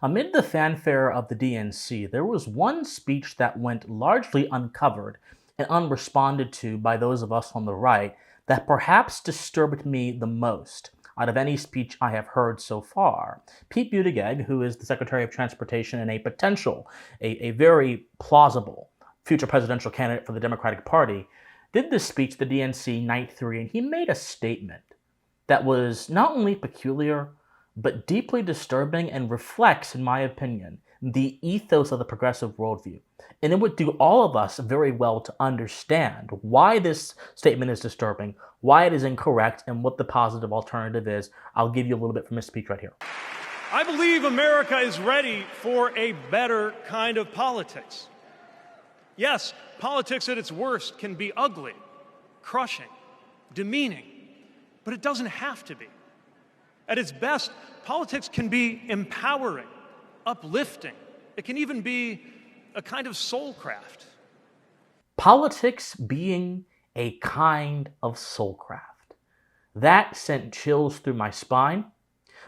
Amid the fanfare of the DNC, there was one speech that went largely uncovered and unresponded to by those of us on the right that perhaps disturbed me the most out of any speech I have heard so far. Pete Buttigieg, who is the Secretary of Transportation and a very plausible future presidential candidate for the Democratic Party, did this speech, the DNC Night 3, and he made a statement that was not only peculiar, but deeply disturbing and reflects, in my opinion, the ethos of the progressive worldview. And it would do all of us very well to understand why this statement is disturbing, why it is incorrect, and what the positive alternative is. I'll give you a little bit from his speech right here. I believe America is ready for a better kind of politics. Yes, politics at its worst can be ugly, crushing, demeaning, but it doesn't have to be. At its best, politics can be empowering, uplifting. It can even be a kind of soulcraft. Politics being a kind of soulcraft. That sent chills through my spine,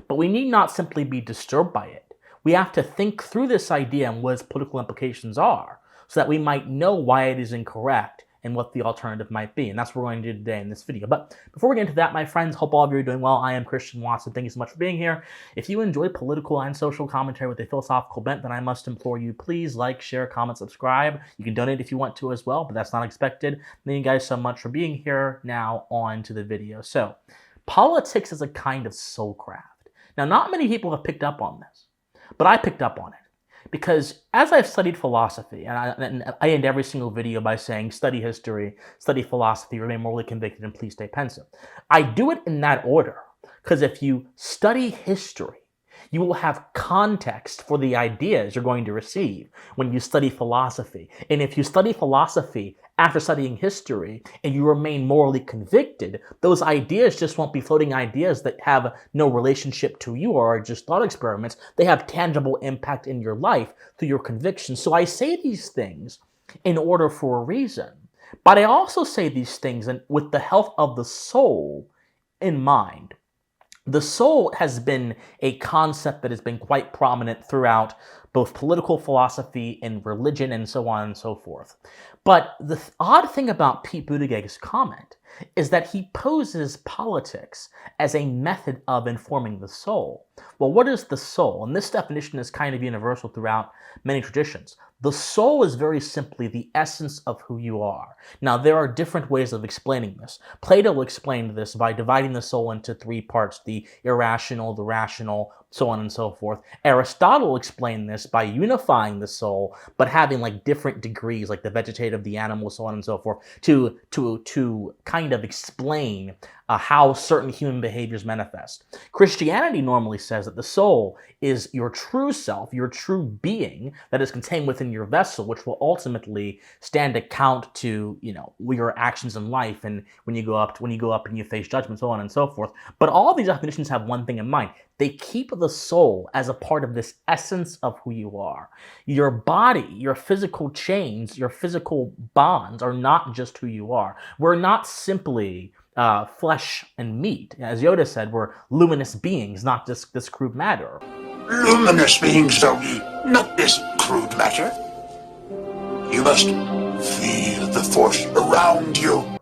but we need not simply be disturbed by it. We have to think through this idea and what its political implications are so that we might know why it is incorrect and what the alternative might be. And that's what we're going to do today in this video. But before we get into that, my friends, hope all of you are doing well. I am Christian Watson. Thank you so much for being here. If you enjoy political and social commentary with a philosophical bent, then I must implore you, please like, share, comment, subscribe. You can donate if you want to as well, but that's not expected. Thank you guys so much for being here. Now on to the video. So, politics is a kind of soulcraft. Now, not many people have picked up on this, but I picked up on it. Because as I've studied philosophy, and I end every single video by saying, study history, study philosophy, remain morally convicted, and please stay pensive. I do it in that order, because if you study history, you will have context for the ideas you're going to receive when you study philosophy. And if you study philosophy after studying history and you remain morally convicted, those ideas just won't be floating ideas that have no relationship to you or are just thought experiments. They have tangible impact in your life through your convictions. So I say these things in order for a reason. But I also say these things with the health of the soul in mind. The soul has been a concept that has been quite prominent throughout both political philosophy and religion and so on and so forth. But the odd thing about Pete Buttigieg's comment is that he poses politics as a method of informing the soul. Well, what is the soul? And this definition is kind of universal throughout many traditions. The soul is very simply the essence of who you are. Now, there are different ways of explaining this. Plato explained this by dividing the soul into three parts: the irrational, the rational, so on and so forth. Aristotle explained this by unifying the soul, but having like different degrees, like the vegetative, the animal, so on and so forth, to kind of explain how certain human behaviors manifest. Christianity normally says that the soul is your true self, your true being that is contained within your vessel, which will ultimately stand account to, your actions in life and when you go up and you face judgment, so on and so forth. But all these definitions have one thing in mind. They keep the soul as a part of this essence of who you are. Your body, your physical chains, your physical bonds are not just who you are. We're not simply flesh and meat. As Yoda said, we're luminous beings, not just this crude matter. Luminous beings, Doggy, not this crude matter. You must feel the force around you.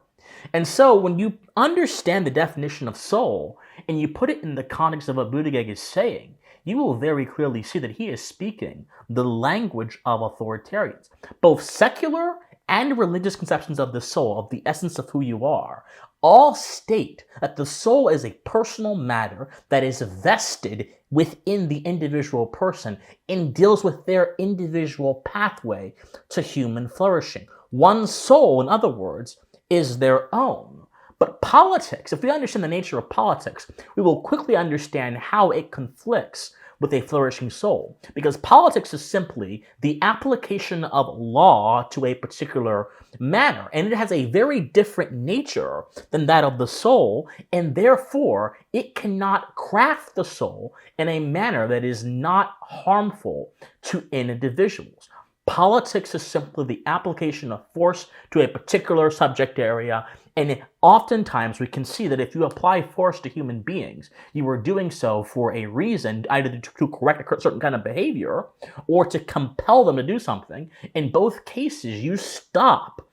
And so when you understand the definition of soul and you put it in the context of what Buttigieg is saying, you will very clearly see that he is speaking the language of authoritarians. Both secular and religious conceptions of the soul, of the essence of who you are, all state that the soul is a personal matter that is vested within the individual person and deals with their individual pathway to human flourishing. One's soul, in other words, is their own. But politics, if we understand the nature of politics, we will quickly understand how it conflicts with a flourishing soul. Because politics is simply the application of law to a particular manner, and it has a very different nature than that of the soul, and therefore it cannot craft the soul in a manner that is not harmful to individuals. Politics is simply the application of force to a particular subject area, and oftentimes we can see that if you apply force to human beings, you are doing so for a reason, either to correct a certain kind of behavior or to compel them to do something. In both cases, you stop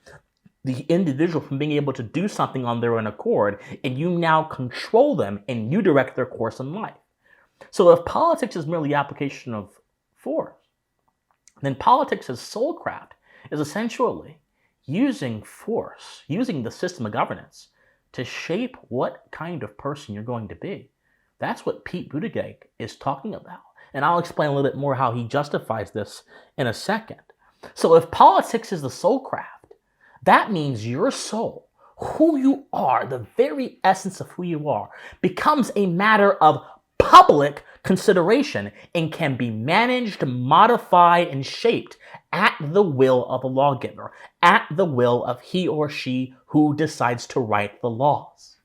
the individual from being able to do something on their own accord, and you now control them and you direct their course in life. So if politics is merely application of force, then politics as soulcraft is essentially using force, using the system of governance to shape what kind of person you're going to be. That's what Pete Buttigieg is talking about. And I'll explain a little bit more how he justifies this in a second. So if politics is the soulcraft, that means your soul, who you are, the very essence of who you are, becomes a matter of public consideration and can be managed, modified, and shaped at the will of the lawgiver, at the will of he or she who decides to write the laws.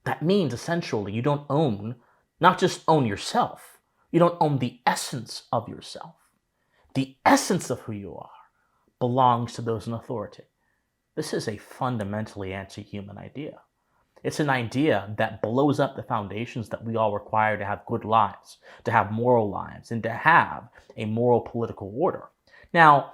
That means essentially you don't not just own yourself, you don't own the essence of yourself. The essence of who you are belongs to those in authority. This is a fundamentally anti-human idea. It's an idea that blows up the foundations that we all require to have good lives, to have moral lives, and to have a moral political order. Now,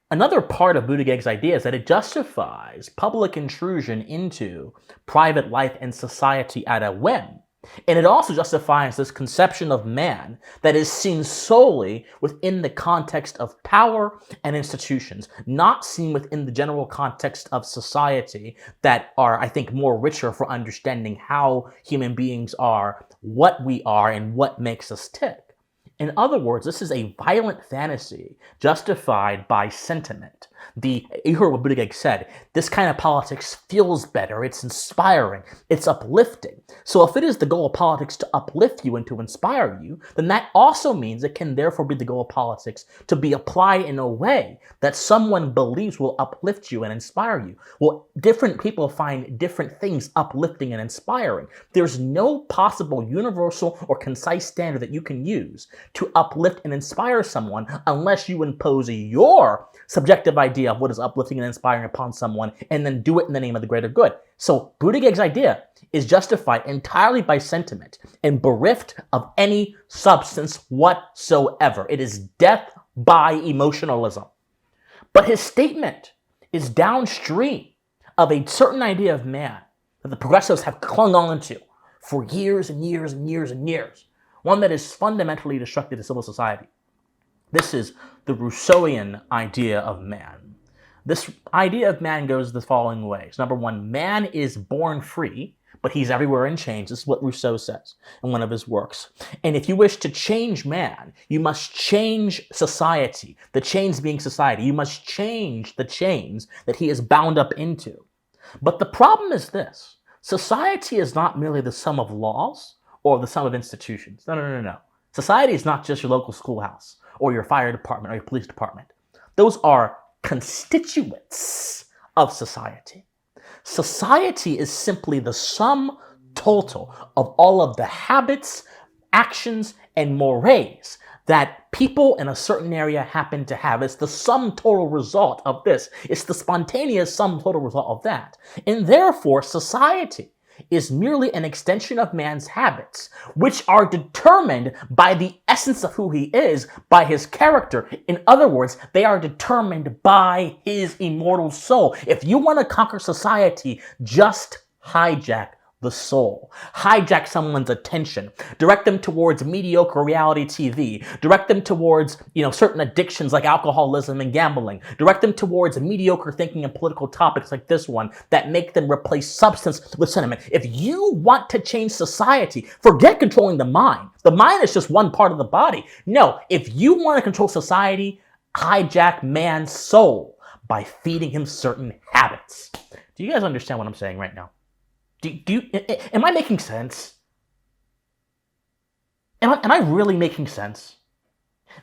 another part of Buttigieg's idea is that it justifies public intrusion into private life and society at a whim. And it also justifies this conception of man that is seen solely within the context of power and institutions, not seen within the general context of society that are, I think, more richer for understanding how human beings are, what we are, and what makes us tick. In other words, this is a violent fantasy justified by sentiment. You heard what Buttigieg said. This kind of politics feels better. It's inspiring. It's uplifting. So if it is the goal of politics to uplift you and to inspire you, then that also means it can therefore be the goal of politics to be applied in a way that someone believes will uplift you and inspire you. Well, different people find different things uplifting and inspiring. There's no possible universal or concise standard that you can use to uplift and inspire someone unless you impose your subjective idea of what is uplifting and inspiring upon someone and then do it in the name of the greater good. So Buttigieg's idea is justified entirely by sentiment and bereft of any substance whatsoever. It is death by emotionalism. But his statement is downstream of a certain idea of man that the progressives have clung on to for years and years and years and years. One that is fundamentally destructive to civil society. This is the Rousseauian idea of man. This idea of man goes the following ways. Number one, man is born free, but he's everywhere in chains. This is what Rousseau says in one of his works. And if you wish to change man, you must change society. The chains being society. You must change the chains that he is bound up into. But the problem is this. Society is not merely the sum of laws or the sum of institutions. No. Society is not just your local schoolhouse or your fire department or your police department. Those are constituents of society. Society is simply the sum total of all of the habits, actions, and mores that people in a certain area happen to have. It's the sum total result of this. It's the spontaneous sum total result of that. And therefore, society is merely an extension of man's habits, which are determined by the essence of who he is, by his character. In other words, they are determined by his immortal soul. If you want to conquer society, just hijack the soul. Hijack someone's attention. Direct them towards mediocre reality TV. Direct them towards, certain addictions like alcoholism and gambling. Direct them towards mediocre thinking and political topics like this one that make them replace substance with sentiment. If you want to change society, forget controlling the mind. The mind is just one part of the body. No, if you want to control society, hijack man's soul by feeding him certain habits. Do you guys understand what I'm saying right now? Am I making sense? Am I really making sense?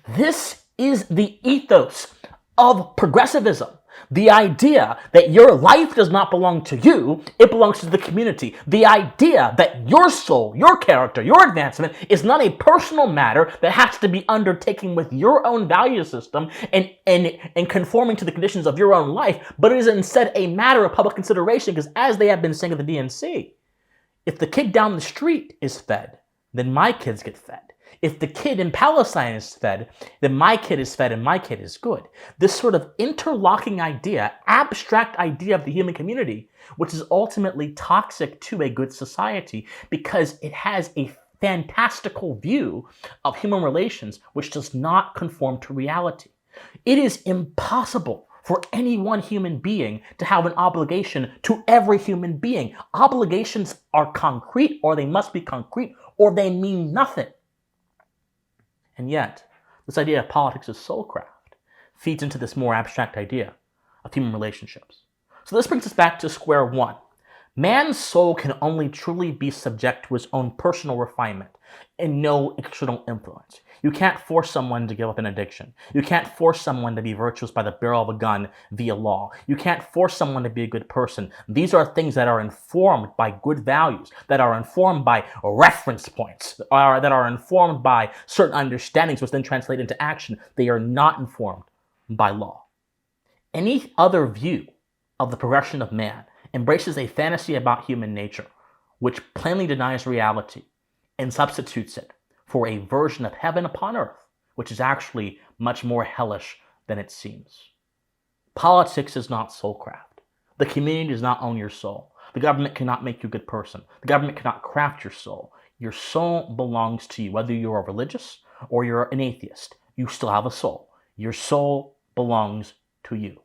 This is the ethos of progressivism. The idea that your life does not belong to you, it belongs to the community. The idea that your soul, your character, your advancement is not a personal matter that has to be undertaken with your own value system and conforming to the conditions of your own life, but it is instead a matter of public consideration, because as they have been saying at the DNC, if the kid down the street is fed, then my kids get fed. If the kid in Palestine is fed, then my kid is fed and my kid is good. This sort of interlocking idea, abstract idea of the human community, which is ultimately toxic to a good society because it has a fantastical view of human relations which does not conform to reality. It is impossible for any one human being to have an obligation to every human being. Obligations are concrete, or they must be concrete, or they mean nothing. And yet, this idea of politics as soulcraft feeds into this more abstract idea of human relationships. So this brings us back to square one. Man's soul can only truly be subject to his own personal refinement and no external influence. You can't force someone to give up an addiction. You can't force someone to be virtuous by the barrel of a gun via law. You can't force someone to be a good person. These are things that are informed by good values, that are informed by reference points, that are informed by certain understandings which then translate into action. They are not informed by law. Any other view of the progression of man embraces a fantasy about human nature, which plainly denies reality and substitutes it for a version of heaven upon earth, which is actually much more hellish than it seems. Politics is not soulcraft. The community does not own your soul. The government cannot make you a good person. The government cannot craft your soul. Your soul belongs to you. Whether you're a religious or you're an atheist, you still have a soul. Your soul belongs to you.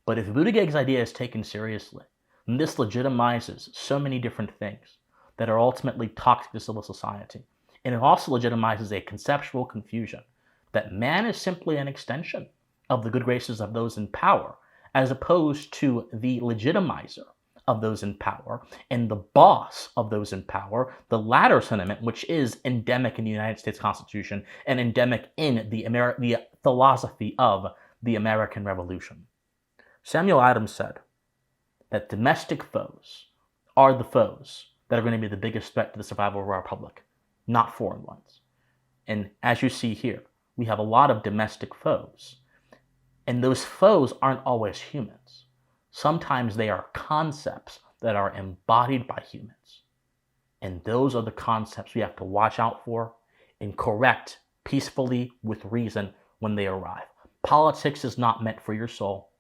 But if Buttigieg's idea is taken seriously, then this legitimizes so many different things that are ultimately toxic to civil society. And it also legitimizes a conceptual confusion that man is simply an extension of the good graces of those in power, as opposed to the legitimizer of those in power and the boss of those in power, the latter sentiment, which is endemic in the United States Constitution and endemic in the philosophy of the American Revolution. Samuel Adams said that domestic foes are the foes that are going to be the biggest threat to the survival of our republic, not foreign ones. And as you see here, we have a lot of domestic foes. And those foes aren't always humans. Sometimes they are concepts that are embodied by humans. And those are the concepts we have to watch out for and correct peacefully with reason when they arrive. Politics is not meant for your soul.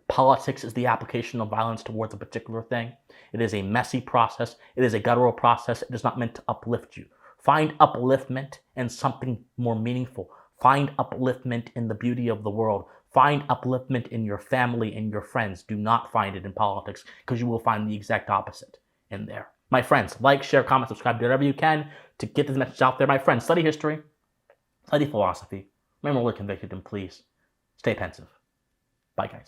Politics is the application of violence towards a particular thing. It is a messy process. It is a guttural process. It is not meant to uplift you. Find upliftment in something more meaningful. Find upliftment in the beauty of the world. Find upliftment in your family and your friends. Do not find it in politics, because you will find the exact opposite in there. My friends, like, share, comment, subscribe, do whatever you can to get this message out there. My friends, study history, study philosophy. Remember, we're convicted, and please stay pensive. Bye, guys.